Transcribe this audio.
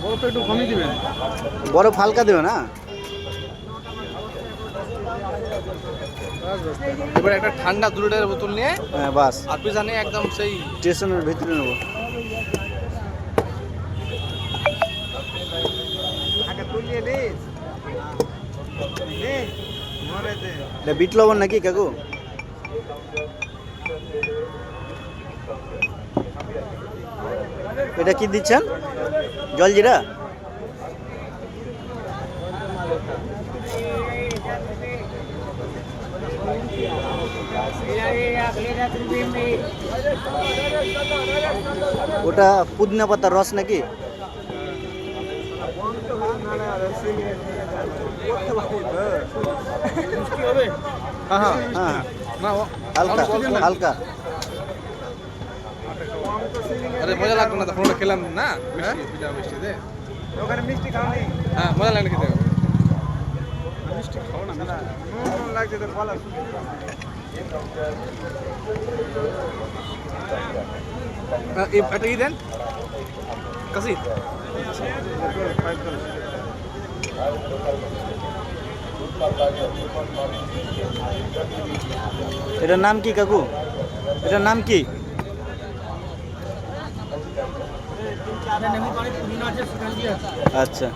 বরফ একটু কমই দিবেন, বরফ হালকা দেবে না। এবার একটা ঠান্ডা 2 লিটারের বোতল নিয়ে হ্যাঁ বাস, আর পিজা নিয়ে একদম সেই স্টেশনের ভিতরে নেবো। এটা বিট লবণ নাকি কাকু? এটা কি দিচ্ছেন? জলজিরা? ওটা পুদিনা পাতার রস নাকি? হ্যাঁ হ্যাঁ হ্যাঁ না হালকা হালকা। আরে মজা লাগতো না তখন ওটা খেলাম না, মিষ্টি পিজা মিষ্টিতে ওখানে মিষ্টি খাওনি। হ্যাঁ মজা লাগে না খেতে, মিষ্টি খাও না, মিষ্টি লাগছে তো ভালো। এটা ই দেন কাশি। এটার নাম কি কাকু? এটার নাম কি? আচ্ছা।